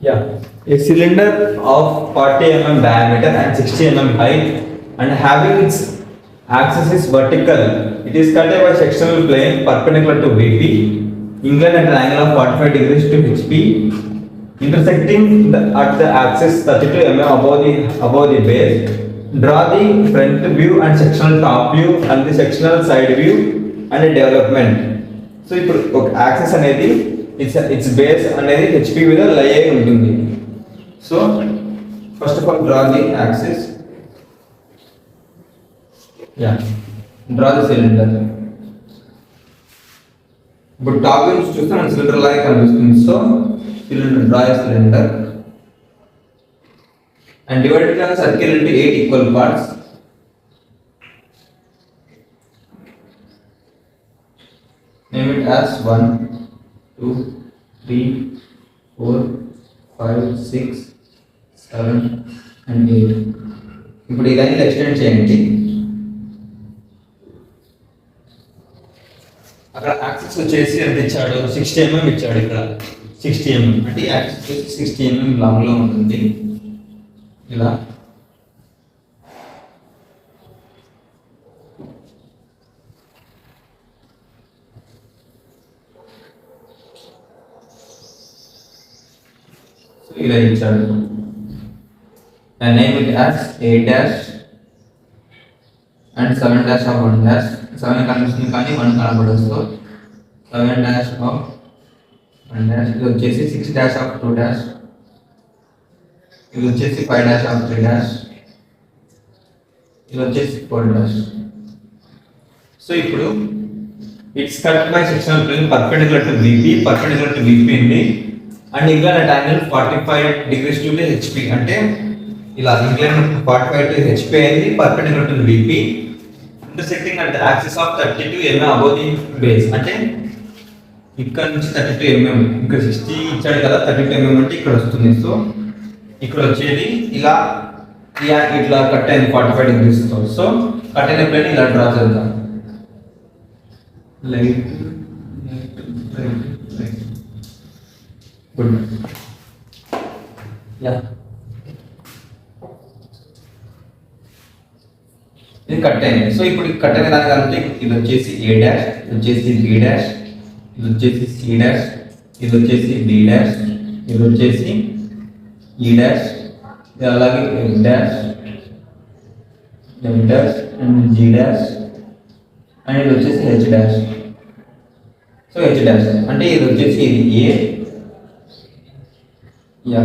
Yeah. A cylinder of 40 mm diameter and 60 mm height and having its axis is vertical. It is cut by sectional plane perpendicular to VP, inclined at an angle of 45 degrees to HP, intersecting at the axis 32 mm above the base. Draw the front view and sectional top view and the sectional side view and development. So ఇప్పుడు ఒక axis అనేది it's base అనేది HP మీద లై అయి ఉంటుంది. So first of all draw the axis. Yeah draw the cylinder. ఇప్పుడు top view నుంచి చూస్తే మనకి సిలిండర్ లాగే కనిపిస్తుంది. So cylinder draw A cylinder and divide the circle into 8 equal parts. Name it as 1, 2, 3, 4, 5, 6, 7 and 8. ఇప్పుడు ఈ లైన్ ఎక్స్టెండ్ చేయండి. అక్కడ యాక్సిస్ వచ్చేసి ఎంత ఇచ్చాడు, 60 mm ఇచ్చాడు. ఇక్కడ 60 mm అంటే యాక్సిస్ 60 mm లాంగ్ లో ఉంటుంది. ఇలా ఇలా ఇచ్చాడు. And name it as 8 dash and 7 dash of 1 dash. 7 కనిపిస్తుంది కానీ 1 కనబడదు. So 7 dash of 1 dash. ఇది వచ్చేసి 6 dash of 2 dash. ఇది వచ్చేసి 5 dash of 3 dash. ఇది వచ్చేసి 4 dash. సో ఇప్పుడు it's cut by sectional plane perpendicular to VP. Perpendicular to VP ఉంది and incline at angle 45 degrees to HP. అంటే ఇలా ఇంక్లైన్ 45 to HP అయింది perpendicular to VP, intersecting at the axis of 32 mm above the base. అంటే ఇక్కడ నుంచి 32 mm, ఇక్కడ 60 ఇచ్చాడు కదా, 32 mm అంటే ఇక్కడ వస్తుంది. సో ఇక్కడ వచ్చేది ఇలా ఇట్లా కట్ అయింది 45 degrees తో. సో కట్ అయిన ప్లేన్ ఇలా డ్రా చేద్దాం. Light good. యా ఇది కట్ అయింది. సో ఇప్పుడు కట్ అయిన దానికంటే ఇది వచ్చేసి A డాష్, ఇది వచ్చేసి B డాష్, ఇది వచ్చేసి C డాష్, ఇది వచ్చేసి D డాష్, ఇది వచ్చేసి E డాష్, ఇది అలాగే F dash, F dash and G dash and ఇది వచ్చేసి H dash. So H dash అంటే ఇది వచ్చేసి ఇది A. యా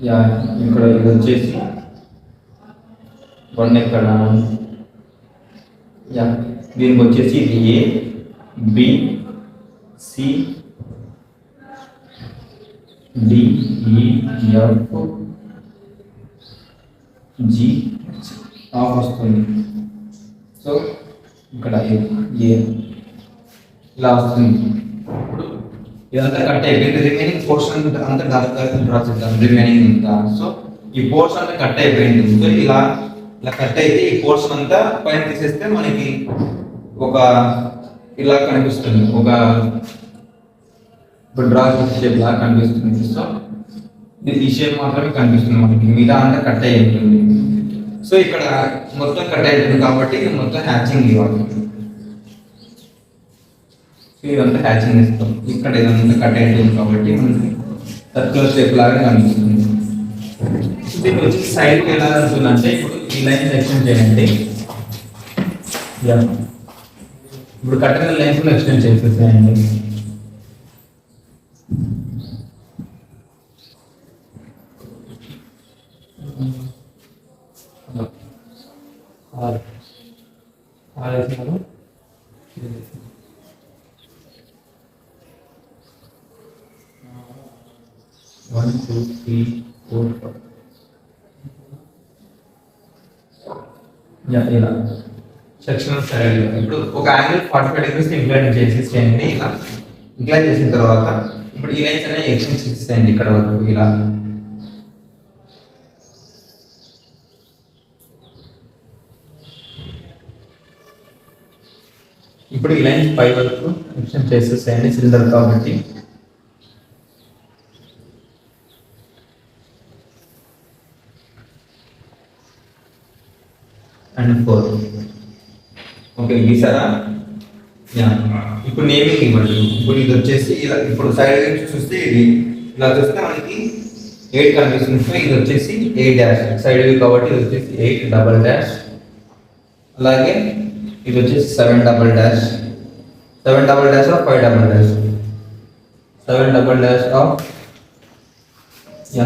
యా ఇక్కడ ఇది వచ్చేసి 1 ఎక్కడ. యా దీనికి వచ్చేసి ఇది A, B, C, D, E, F, G of వస్తుంది. సో ఇక్కడ A ఇలా వస్తుంది. ఇప్పుడు ఇదంతా కట్ అయిపోయింది. రిమైనింగ్ పోర్షన్ అంతా డ్రా చేద్దాం. రిమైనింగ్ అంతా. సో ఈ పోర్షన్ అంతా కట్ అయిపోయింది. సో ఇలా కట్ అయితే ఈ పోర్షన్ అంతా పైన తీసేస్తే మనకి ఒక ఇలా కనిపిస్తుంది, ఒక డ్రా షేప్ లాగా కనిపిస్తుంది. సో ఈ షేప్ మాత్రమే కనిపిస్తుంది మనకి, మిగతా అంతా కట్ అయి ఉంటుంది. సో ఇక్కడ మొత్తం కట్ అయి కాబట్టి మొత్తం హ్యాచింగ్ ఇవ్వాలి. ఇదంతా హ్యాచింగ్ ఇస్తాం. ఇక్కడ ఇదంతా కట్ అయింది కాబట్టి మనకి సర్క్యులర్ షేప్ లాగా కనిపిస్తుంది. దీనికి వచ్చి సైడ్కి ఎలా ఉంటుందంటే ఇప్పుడు ఈ లైన్ ఎక్స్టెండ్ చేయండి. ఇప్పుడు కట్టిన లైన్స్ ఎక్స్టెండ్ చేసేసేయండి. One, two, three, four, five. ఇలా సెక్షనల్ సైడ్ ఇప్పుడు ఒక యాంగిల్ 45 degrees ఇంక్లైన్ చేసేసేయండి. ఇలా ఇంక్లైన్ చేసిన తర్వాత ఇప్పుడు ఈ లైన్స్ అనేవి ఎక్స్టెండ్ చేసేసేయండి ఇక్కడ వరకు. ఇలా ఇప్పుడు ఈ లైన్స్ పై వరకు ఎక్స్టెండ్ చేసేసేయండి సిలిండర్ కాబట్టి. అండ్ 4. ఓకే గీసారా? యా. ఇప్పుడు నేమింగ్ ఇవ్వండి. ఇప్పుడు ఇది వచ్చేసి ఇలా, ఇప్పుడు సైడ్ నుంచి చూస్తే ఇది ఇలా చూస్తే మనకి 8 కనిపిస్తుంది. సో ఇది వచ్చేసి 8 డాష్ సైడ్ వ్యూ కాబట్టి ఇది వచ్చేసి 8 డబల్ డాష్. అలాగే ఇది వచ్చేసి 7 double dash. 7 double dash of 5 double dash. 7 double dash of yeah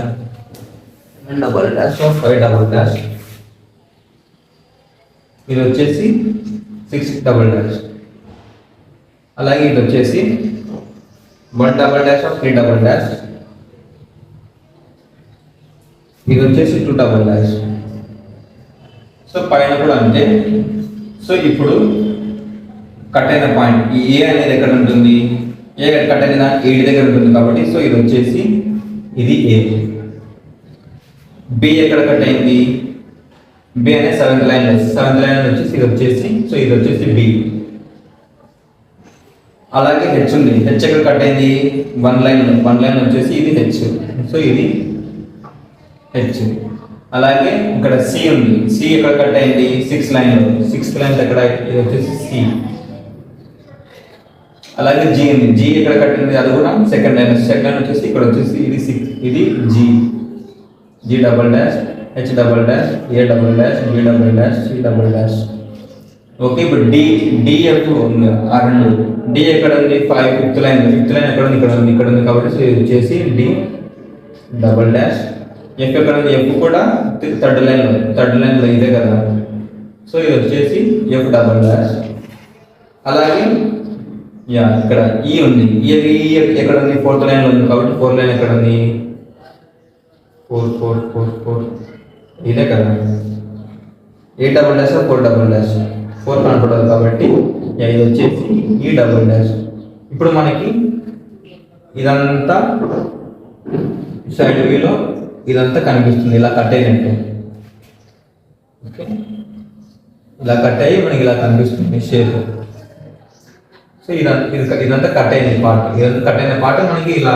7 double dash of 5 double dash. ఇది వచ్చేసి 6 డబల్ డాష్. అలాగే ఇది వచ్చేసి 1 double dash of 3 double dash. ఇది వచ్చేసి 2 డబల్ డాష్. సో పైన కూడా అంతే. సో ఇప్పుడు కట్ అయిన పాయింట్ ఈ ఏ అనేది ఎక్కడ ఉంటుంది? ఏ కట్ అయిన 8 దగ్గర ఉంటుంది కాబట్టి సో ఇది వచ్చేసి ఇది ఏ. బి ఎక్కడ కట్ అయింది? బి అనే 7th లైన్. 7th లైన్ వచ్చేసి ఇది వచ్చేసి సో ఇది వచ్చేసి బి. అలాగే హెచ్ ఉంది. హెచ్ ఎక్కడ కట్ అయింది? 1 లైన్ వచ్చేసి ఇది హెచ్. సో ఇది హెచ్. అలాగే ఇక్కడ సి ఉంది. సి ఎక్కడ కట్ అయింది? 6th లైన్ ఎక్కడ? ఇది వచ్చేసి సి. అలాగే జీ ఉంది. జీ ఎక్కడ కట్ అయింది? అది కూడా సెకండ్ లైన్ వచ్చేసి ఇక్కడ వచ్చేసి ఇది 6. ఇది G. G double dash, H double dash, A double dash, B double dash, C double dash. Okay ఇప్పుడు డిఎఫ్ ఉంది. ఆ రెండు డి ఎక్కడ ఉంది? 5th లైన్ ఎక్కడ ఉంది? ఇక్కడ ఉంది కాబట్టి సో ఇది వచ్చేసి డి డబల్ డాష్. ఎఫ్ ఎక్కడ ఉంది? ఎఫ్ కూడా థర్డ్ లైన్లో ఇదే కదా. సో ఇది వచ్చేసి ఎఫ్ డబల్ డాష్. అలాగే యా ఇక్కడ ఈ ఉంది. ఈ ఎక్కడ ఉంది? 4th లైన్లో ఉంది కాబట్టి 4th లైన్ ఎక్కడ ఉంది? 4 ఇదే కదా. 8 డబల్ డాష్ 4 డబల్ డాష్. 4 కనపడదు కాబట్టి ఇది వచ్చేసి ఈ డబల్ డాష్. ఇప్పుడు మనకి ఇదంతా సైడ్ వ్యూలో ఇదంతా కనిపిస్తుంది ఇలా కట్ అయినట్టు. ఓకే ఇలా కట్ అయ్యి మనకి ఇలా కనిపిస్తుంది షేప్. సో ఇదంతా కట్ అయిన పార్ట్. ఇదంతా కట్ అయిన పార్ట్ మనకి ఇలా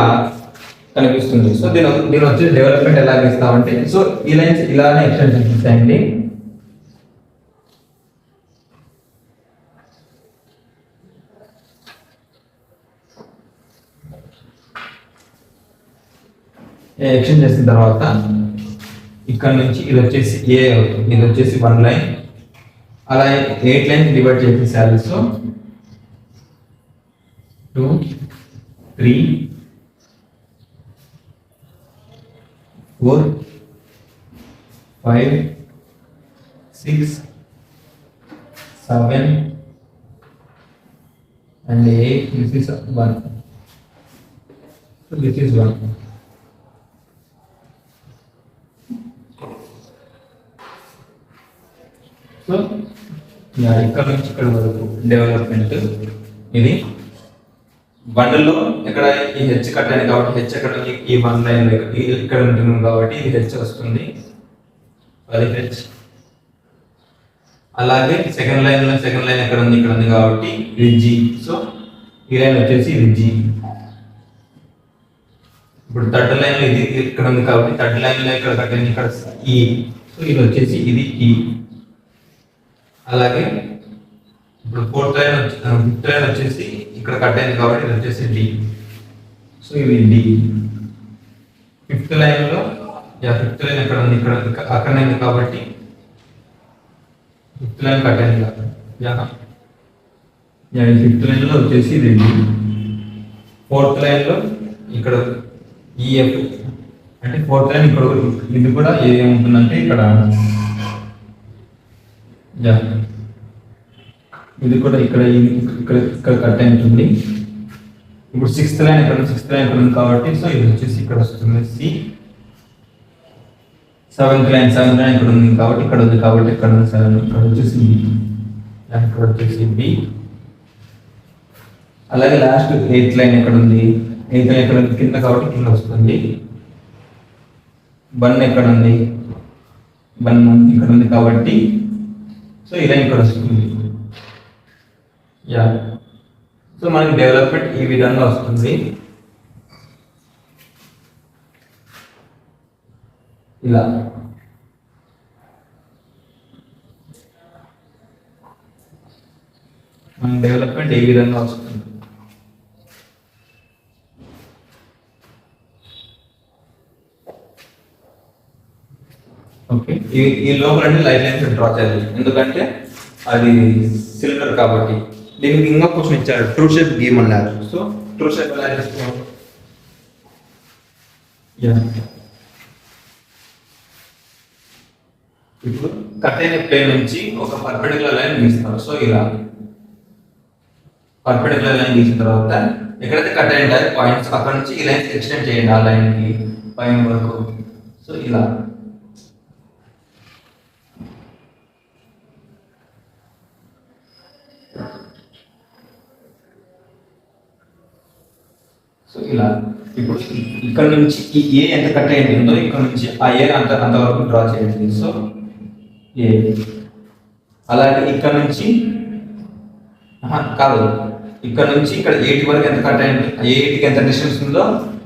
కనిపిస్తుంది. సో దీని వచ్చి డెవలప్మెంట్ ఎలా ఇస్తామంటే సో ఈ లైన్స్ ఇలానే ఎక్స్టెన్షన్ ఇస్తాయండి. ఎక్స్టెండ్ చేసిన తర్వాత ఇక్కడ నుంచి ఇది వచ్చేసి ఏ అవుతుంది. ఇది వచ్చేసి 1 లైన్. అలా 8 లైన్స్ డివైడ్ చేసేసారు. So 2 3 4 5 6 7 and 8. This is 1. So this is 1. So ఇక్కడ నుంచి ఇక్కడ వరకు డెవలప్మెంట్ ఇది. బండిల్లో ఇక్కడ ఈ హెచ్ కట్ అయింది కాబట్టి హెచ్ ఎక్కడ ఈ 1 లైన్ ఇక్కడ ఉంటుంది కాబట్టి ఇది హెచ్ వస్తుంది. అది హెచ్. అలాగే సెకండ్ లైన్ ఎక్కడ ఉంది? ఇక్కడ ఉంది కాబట్టి ఇది జీ. సో ఈ లైన్ వచ్చేసి ఇది జీ. ఇప్పుడు థర్డ్ లైన్ ఇది ఇక్కడ ఉంది కాబట్టి థర్డ్ లైన్ లో ఇక్కడ కట్ అయింది ఇక్కడ ఈ. సో ఇది వచ్చేసి ఇది ఈ. అలాగే ఇప్పుడు 4th లైన్ వచ్చేసి ఇక్కడ కట్ అయింది కాబట్టి ఇది వచ్చేసి డి. సో ఇది డి. 5th లైన్లో 5th లైన్ ఎక్కడ ఉంది? ఇక్కడ అక్కడనే ఉంది కాబట్టి 5th లైన్ కట్ అయింది కాబట్టి 5th లైన్లో వచ్చేసి ఇది డి. 4th లైన్లో ఇక్కడ ఈఎఫ్ అంటే 4th లైన్ ఇక్కడ ఇది కూడా ఏముంటుందంటే ఇక్కడ ఇది కూడా ఇక్కడ కట్ అయి ఉంటుంది. ఇప్పుడు 6th లైన్ ఇక్కడ ఉంది కాబట్టి సో ఇది వచ్చేసి ఇక్కడ వస్తుంది సి. 7th లైన్ ఇక్కడ ఉంది కాబట్టి ఇక్కడ ఉంది కాబట్టి ఇక్కడ ఉంది 7. ఇక్కడ వచ్చేసి బి. ఇక్కడ వచ్చేసి బి. అలాగే లాస్ట్ 8th లైన్ ఎక్కడ ఉంది? 8th లైన్ ఎక్కడ ఉంది? కింద కాబట్టి కింద వస్తుంది. 1 ఎక్కడ ఉంది? 1 ఇక్కడ ఉంది కాబట్టి సో ఈ లైన్ ఇక్కడ వస్తుంది. సో మనకి డెవలప్మెంట్ ఈ విధంగా వస్తుంది. ఇలా మన డెవలప్మెంట్ ఏ విధంగా వస్తుంది. ఓకే, ఈ లోపల లైన్ లైన్స్ డ్రా చేయాలి, ఎందుకంటే అది సిలిండర్ కాబట్టి. దీనికి ఇంకా క్వశ్చన్ ఇచ్చారు, ట్రూ షేప్ గీయమన్నారు. సో ట్రూ షేప్ ఎలా చేస్తాం? ఇప్పుడు కట్ అయిన ప్లేన్ నుంచి ఒక పర్పెండిక్యులర్ లైన్ గీస్తారు. సో ఇలా పర్పెండిక్యులర్ లైన్ గీసిన తర్వాత ఎక్కడైతే కట్ అయిన పాయింట్స్ అక్కడ నుంచి ఈ లైన్ ఎక్స్టెండ్ చేయండి ఆ లైన్ కి పైన వరకు. సో ఇలా ఇలా ఇప్పుడు ఇక్కడ నుంచి ఈ ఏ ఎంత కట్ అయింది ఉందో ఇక్కడ నుంచి ఆ ఏ అంతవరకు డ్రా చేయండి. సో ఏ అలాగే ఇక్కడ నుంచి కాదు, ఇక్కడ నుంచి ఇక్కడ 8 వరకు ఎంత కట్ అయింది, 8కి ఎంత డిస్టెన్స్ ఉందో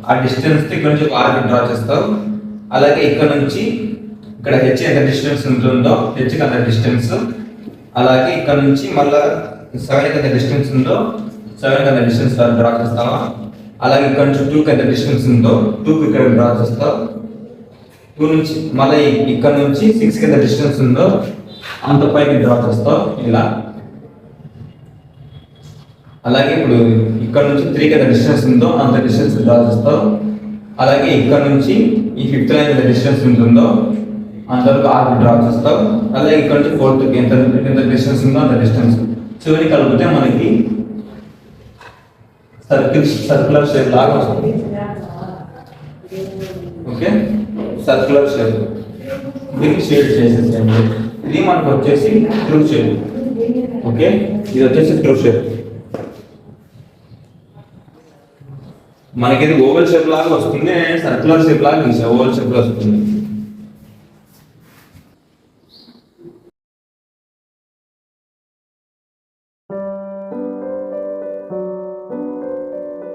ఆ డిస్టెన్స్ ఇక్కడ నుంచి ఒక ఆర్క్ డ్రా చేస్తావు. అలాగే ఇక్కడ నుంచి ఇక్కడ హెచ్ ఎంత డిస్టెన్స్ ఉంటుందో హెచ్కి అంత డిస్టెన్స్. అలాగే ఇక్కడ నుంచి మళ్ళీ 7కి ఎంత డిస్టెన్స్ ఉందో 7కి అంత డిస్టెన్స్ డ్రా చేస్తావా. అలాగే ఇక్కడ నుంచి 2కి ఎంత డిస్టెన్స్ ఉందో 2కి ఇక్కడ డ్రా చేస్తావు. 2 నుంచి మళ్ళీ ఇక్కడ నుంచి 6కి ఎంత డిస్టెన్స్ ఉందో అంత పైకి డ్రా చేస్తావు ఇలా. అలాగే ఇప్పుడు ఇక్కడ నుంచి 3కి ఎంత డిస్టెన్స్ ఉందో అంత డిస్టెన్స్ డ్రా చేస్తావు. అలాగే ఇక్కడ నుంచి ఈ 5th లైన్ ఎంత డిస్టెన్స్ ఉంటుందో అంతవరకు ఆర్క్ డ్రా చేస్తావు. అలాగే ఇక్కడ నుంచి 4th ఎంత డిస్టెన్స్ ఉందో అంత డిస్టెన్స్. చివరికి కలిపితే మనకి సర్క్యులర్ షేప్ లాగా వస్తుంది. ఓకే, సర్క్యులర్ షేప్ దీన్ని షేడ్ చేసేసేయండి. ఇది మనకు వచ్చేసి ట్రూ షేప్. ఓకే, ఇది వచ్చేసి ట్రూ షేప్. మనకి ఇది ఓవల్ షేప్ లాగా వస్తుంది, సర్క్యులర్ షేప్ లాగా ఓవల్ షేప్ లో వస్తుంది.